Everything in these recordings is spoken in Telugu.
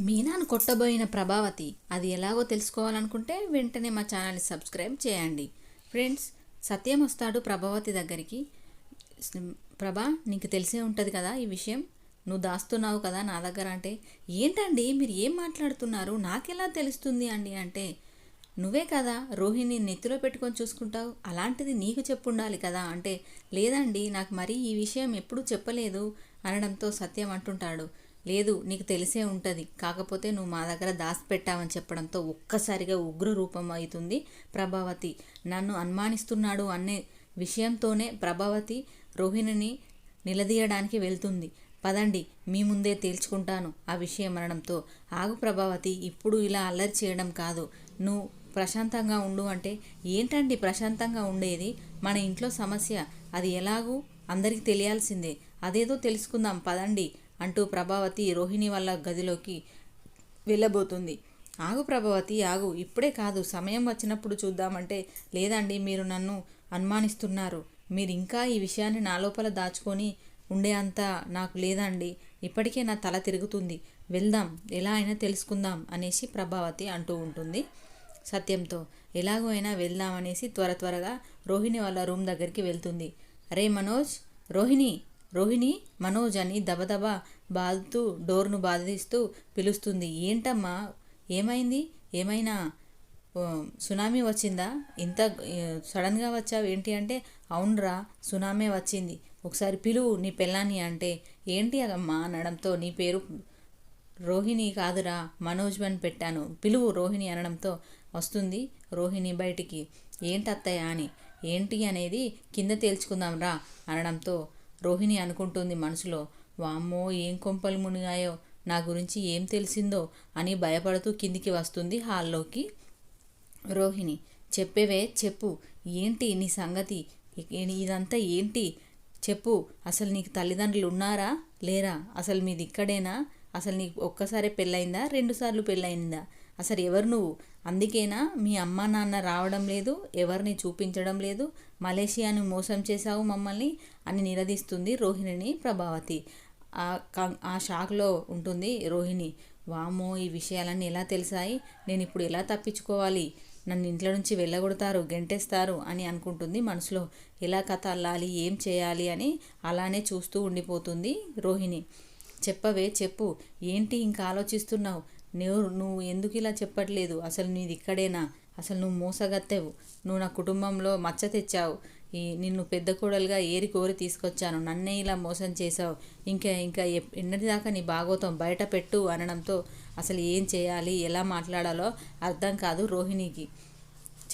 మీనాను కొట్టబోయిన ప్రభావతి అది ఎలాగో తెలుసుకోవాలనుకుంటే వెంటనే మా ఛానల్ని సబ్స్క్రైబ్ చేయండి. ఫ్రెండ్స్, సత్యం వస్తాడు ప్రభావతి దగ్గరికి. ప్రభా, నీకు తెలిసే ఉంటుంది కదా ఈ విషయం, నువ్వు దాస్తున్నావు కదా నా దగ్గర. అంటే ఏంటండి మీరు ఏం మాట్లాడుతున్నారు, నాకెలా తెలుస్తుంది అండి అంటే, నువ్వే కదా రోహిణి నెత్తిలో పెట్టుకొని చూసుకుంటావు, అలాంటిది నీకు చెప్పుండాలి కదా అంటే, లేదండి నాకు మరీ ఈ విషయం ఎప్పుడూ చెప్పలేదు అనడంతో సత్యం అంటుంటాడు, లేదు నీకు తెలిసే ఉంటుంది, కాకపోతే నువ్వు మా దగ్గర దాచిపెట్టావని చెప్పడంతో ఒక్కసారిగా ఉగ్ర రూపం అవుతుంది ప్రభావతి. నన్ను అనుమానిస్తున్నాడు అనే విషయంతోనే ప్రభావతి రోహిణిని నిలదీయడానికి వెళ్తుంది. పదండి మీ ముందే తేల్చుకుంటాను ఆ విషయం అనడంతో, ఆగు ప్రభావతి, ఇప్పుడు ఇలా అల్లరి చేయడం కాదు, నువ్వు ప్రశాంతంగా ఉండు అంటే, ఏంటండి ప్రశాంతంగా ఉండేది, మన ఇంట్లో సమస్య, అది ఎలాగూ అందరికీ తెలియాల్సిందే, అదేదో తెలుసుకుందాం పదండి అంటూ ప్రభావతి రోహిణి వాళ్ళ గదిలోకి వెళ్ళబోతుంది. ఆగు ప్రభావతి ఆగు, ఇప్పుడే కాదు సమయం వచ్చినప్పుడు చూద్దామంటే, లేదండి మీరు నన్ను అనుమానిస్తున్నారు, మీరు ఇంకా ఈ విషయాన్ని నా లోపల దాచుకొని ఉండే అంత నాకు లేదండి, ఇప్పటికే నా తల తిరుగుతుంది, వెళ్దాం ఎలా అయినా తెలుసుకుందాం అనేసి ప్రభావతి అంటూ ఉంటుంది సత్యంతో. ఎలాగో అయినా వెళ్దాం అనేసి త్వరగా రోహిణి వాళ్ళ రూమ్ దగ్గరికి వెళ్తుంది. అరే మనోజ్, రోహిణి రోహిణి మనోజ్ అని దబదబా బాదుతూ డోర్ను బాధిస్తూ పిలుస్తుంది. ఏంటమ్మా ఏమైంది, ఏమైనా సునామీ వచ్చిందా, ఇంత సడన్గా వచ్చావు ఏంటి అంటే, అవునరా సునామీ వచ్చింది, ఒకసారి పిలువు నీ పెళ్ళాన్ని అంటే, ఏంటి అమ్మా అనడంతో, నీ పేరు రోహిణి కాదురా మనోజ్ అని పెట్టాను, పిలువు రోహిణి అనడంతో వస్తుంది రోహిణి బయటికి. ఏంటి అత్తయ్య అని, ఏంటి అనేది కింద తేల్చుకుందాం రా అనడంతో రోహిణి అనుకుంటుంది మనసులో, వామ్మో ఏం కొంపలు మునిగాయో, నా గురించి ఏం తెలిసిందో అని భయపడుతూ కిందికి వస్తుంది హాల్లోకి రోహిణి. చెప్పేవే చెప్పు, ఏంటి నీ సంగతి, ఇదంతా ఏంటి చెప్పు, అసలు నీకు తల్లిదండ్రులు ఉన్నారా లేరా, అసలు మీది ఇక్కడేనా, అసలు నీకు ఒక్కసారి పెళ్ళయిందా, 2 సార్లు పెళ్ళయిందా, అసలు ఎవరు నువ్వు, అందుకేనా మీ అమ్మ నాన్న రావడం లేదు, ఎవరిని చూపించడం లేదు, మలేషియాను మోసం చేశావు మమ్మల్ని అని నిలదీస్తుంది రోహిణిని ప్రభావతి. ఆ షాక్లో ఉంటుంది రోహిణి. వామో ఈ విషయాలన్నీ ఎలా తెలిసాయి, నేను ఇప్పుడు ఎలా తప్పించుకోవాలి, నన్ను ఇంట్లో నుంచి వెళ్ళగొడతారు, గెంటేస్తారు అని అనుకుంటుంది మనసులో. ఎలా కథ అల్లాలి, ఏం చేయాలి అని అలానే చూస్తూ ఉండిపోతుంది రోహిణి. చెప్పవే చెప్పు, ఏంటి ఇంకా ఆలోచిస్తున్నావు, నువ్వు ఎందుకు ఇలా చెప్పట్లేదు, అసలు నీది ఇక్కడేనా, అసలు నువ్వు మోసగత్తెవు, నువ్వు నా కుటుంబంలో మచ్చ తెచ్చావు, నిన్ను పెద్ద కోడలుగా ఏరి కోరి తీసుకొచ్చాను, నన్నే ఇలా మోసం చేశావు, ఇంకా ఇంకా ఎన్నటిదాకా నీ భాగోతం బయట పెట్టు అనడంతో అసలు ఏం చేయాలి ఎలా మాట్లాడాలో అర్థం కాదు రోహిణికి.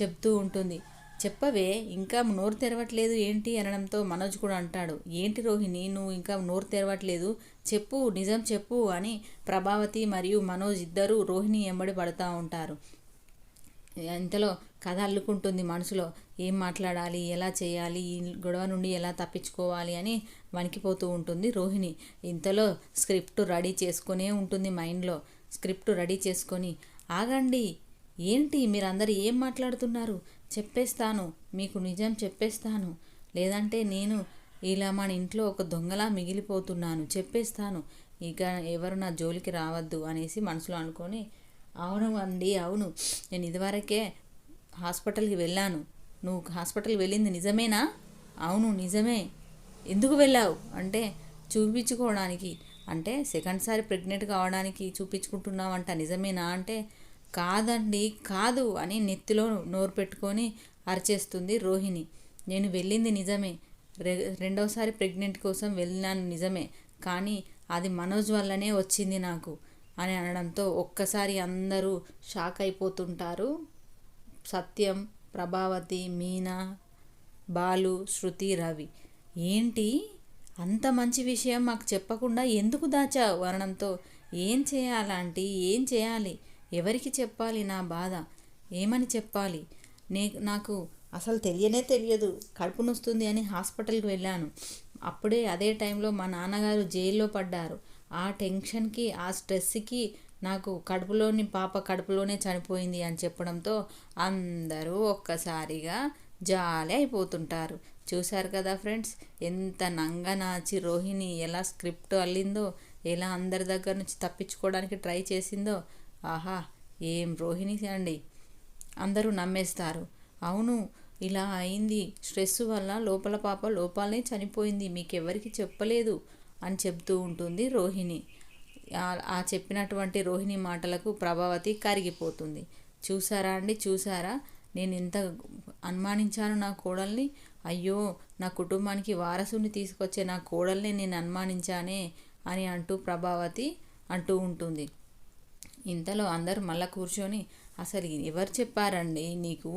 చెప్తూ ఉంటుంది. చెప్పవే ఇంకా నోరు తెరవట్లేదు ఏంటి అనడంతో మనోజ్ కూడా అంటాడు, ఏంటి రోహిణి నువ్వు ఇంకా నోరు తెరవట్లేదు, చెప్పు నిజం చెప్పు అని ప్రభావతి మరియు మనోజ్ ఇద్దరూ రోహిణి ఎంబడి పడుతూ ఉంటారు. ఇంతలో కథ అల్లుకుంటుంది మనసులో, ఏం మాట్లాడాలి, ఎలా చేయాలి, ఈ గొడవ నుండి ఎలా తప్పించుకోవాలి అని వణికిపోతూ ఉంటుంది రోహిణి. ఇంతలో స్క్రిప్ట్ రెడీ చేసుకునే ఉంటుంది మైండ్లో. స్క్రిప్ట్ రెడీ చేసుకొని, ఆగండి ఏంటి మీరందరూ ఏం మాట్లాడుతున్నారు, చెప్పేస్తాను మీకు నిజం చెప్పేస్తాను, లేదంటే నేను ఇలా మన ఇంట్లో ఒక దొంగలా మిగిలిపోతున్నాను, చెప్పేస్తాను, ఇక ఎవరు నా జోలికి రావద్దు అనేసి మనసులో అనుకొని, అవును అండి అవును, నేను ఇదివరకే హాస్పిటల్కి వెళ్ళాను, నువ్వు హాస్పిటల్కి వెళ్ళింది నిజమేనా, అవును నిజమే, ఎందుకు వెళ్ళావు అంటే, చూపించుకోవడానికి, అంటే సెకండ్ సారి ప్రెగ్నెంట్ కావడానికి చూపించుకుంటున్నావంట, నిజమేనా అంటే, కాదండి కాదు అని నెత్తిలో నోరు పెట్టుకొని అరిచేస్తుంది రోహిణి. నేను వెళ్ళింది నిజమే, రెండవసారి ప్రెగ్నెంట్ కోసం వెళ్ళినాను నిజమే, కానీ అది మనోజ్ వల్లనే వచ్చింది నాకు అని అనడంతో ఒక్కసారి అందరూ షాక్ అయిపోతుంటారు. సత్యం, ప్రభావతి, మీనా, బాలు, శృతి, రవి. ఏంటి అంత మంచి విషయం మాకు చెప్పకుండా ఎందుకు దాచావు అనడంతో, ఏం చేయాలంటే ఏం చేయాలి, ఎవరికి చెప్పాలి నా బాధ, ఏమని చెప్పాలి, నాకు అసలు తెలియదు, కడుపు నొస్తుంది అని హాస్పిటల్కి వెళ్ళాను, అప్పుడే అదే టైంలో మా నాన్నగారు జైల్లో పడ్డారు, ఆ టెన్షన్కి ఆ స్ట్రెస్కి నాకు పాప కడుపులోనే చనిపోయింది అని చెప్పడంతో అందరూ ఒక్కసారిగా జాలి అయిపోతుంటారు. చూశారు కదా ఫ్రెండ్స్, ఎంత నంగనాచి రోహిణి ఎలా స్క్రిప్ట్ అల్లిందో, ఎలా అందరి దగ్గర నుంచి తప్పించుకోవడానికి ట్రై చేసిందో, ఆహా ఏం రోహిణి అండి, అందరూ నమ్మేస్తారు. అవును, ఇలా అయింది, స్ట్రెస్ వల్ల లోపల పాప లోపాలనే చనిపోయింది, మీకెవరికి చెప్పలేదు అని చెప్తూ ఉంటుంది రోహిణి. ఆ చెప్పినటువంటి రోహిణి మాటలకు ప్రభావతి కరిగిపోతుంది. చూసారా అండి, చూసారా, నేను ఎంత అనుమానించాను నా కోడల్ని, అయ్యో నా కుటుంబానికి వారసుని తీసుకొచ్చే నా కోడల్ని నేను అనుమానించానే అని అంటూ ప్రభావతి అంటూ ఉంటుంది. ఇంతలో అందరూ మళ్ళీ కూర్చొని, అసలు ఎవరు చెప్పారండి నీకు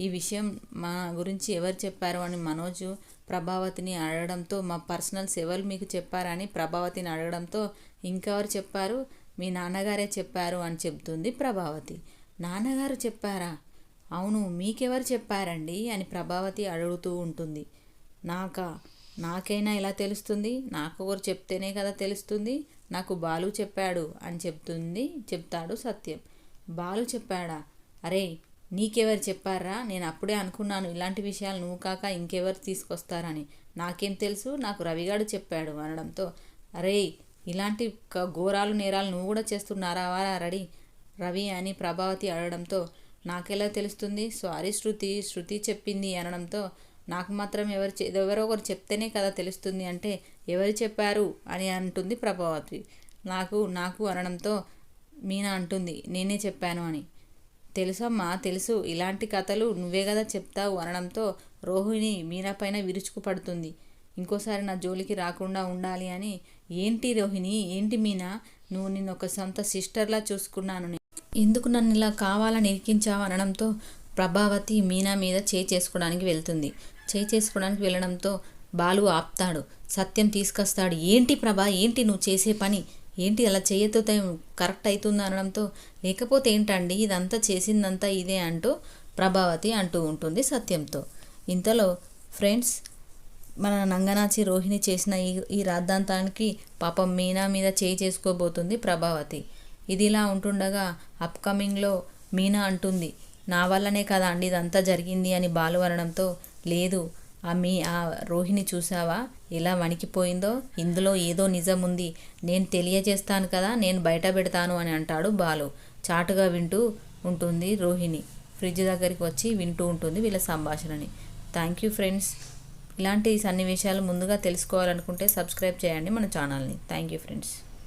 ఈ విషయం, మా గురించి ఎవరు చెప్పారు అని మనోజు ప్రభావతిని అడగడంతో, మా పర్సనల్స్ ఎవరు మీకు చెప్పారని ప్రభావతిని అడగడంతో, ఇంకెవరు చెప్పారు, మీ నాన్నగారే చెప్పారు అని చెప్తుంది ప్రభావతి. నాన్నగారు చెప్పారా? అవును, మీకెవరు చెప్పారండి అని ప్రభావతి అడుగుతూ ఉంటుంది. నాకైనా ఎలా తెలుస్తుంది, నాకు ఒకరు చెప్తేనే కదా తెలుస్తుంది, నాకు బాలు చెప్పాడు అని చెప్తాడు సత్యం. బాలు చెప్పాడా? అరే నీకెవరు చెప్పారా, నేను అప్పుడే అనుకున్నాను ఇలాంటి విషయాలు నువ్వు కాక ఇంకెవరు తీసుకొస్తారని, నాకేం తెలుసు, నాకు రవిగాడు చెప్పాడు అనడంతో, అరే ఇలాంటి ఘోరాలు నేరాలు నువ్వు కూడా చేస్తున్నారా రవి అని ప్రభావతి అడగడంతో, నాకెలా తెలుస్తుంది, సారీ శృతి చెప్పింది అనడంతో, నాకు మాత్రం ఎవరో ఒకరు చెప్తేనే కదా తెలుస్తుంది అంటే, ఎవరు చెప్పారు అని అంటుంది ప్రభావతి. నాకు అనడంతో మీనా అంటుంది, నేనే చెప్పాను అని. తెలుసమ్మా తెలుసు, ఇలాంటి కథలు నువ్వే కదా చెప్తావు అనడంతో రోహిణి మీనా పైన విరుచుకుపడుతుంది. ఇంకోసారి నా జోలికి రాకుండా ఉండాలి అని. ఏంటి రోహిణి, ఏంటి మీనా, నువ్వు నిన్ను ఒక సొంత సిస్టర్లా చూసుకున్నాను, ఎందుకు నన్ను ఇలా కావాలని ఇరికించావు అనడంతో ప్రభావతి మీనా మీద చేసుకోవడానికి వెళ్తుంది. చేసుకోవడానికి వెళ్ళడంతో బాలు ఆపుతాడు. సత్యం తీసుకొస్తాడు. ఏంటి ప్రభా, ఏంటి నువ్వు చేసే పని, ఏంటి అలా చేయతో కరెక్ట్ అవుతుంది అనడంతో, లేకపోతే ఏంటండి ఇదంతా చేసిందంతా ఇదే అంటూ ప్రభావతి అంటూ ఉంటుంది సత్యంతో. ఇంతలో ఫ్రెండ్స్, మన నంగనాచి రోహిణి చేసిన ఈ రాద్ధాంతానికి పాపం మీనా మీద చేసుకోబోతుంది ప్రభావతి. ఇదిలా ఉంటుండగా అప్కమింగ్లో మీనా అంటుంది, నా వల్లనే కదా అండి ఇదంతా జరిగింది అని బాలు అనడంతో, లేదు ఆ రోహిణి చూసావా ఎలా వణికిపోయిందో, ఇందులో ఏదో నిజం ఉంది, నేను తెలియజేస్తాను కదా, నేను బయట పెడతాను అని అంటాడు బాలు. చాటుగా వింటూ ఉంటుంది రోహిణి. ఫ్రిడ్జ్ దగ్గరికి వచ్చి వింటూ ఉంటుంది వీళ్ళ సంభాషణని. Thank you friends. ఇలాంటి సన్నివేశాలు ముందుగా తెలుసుకోవాలనుకుంటే సబ్స్క్రైబ్ చేయండి మన ఛానల్ని. Thank you friends.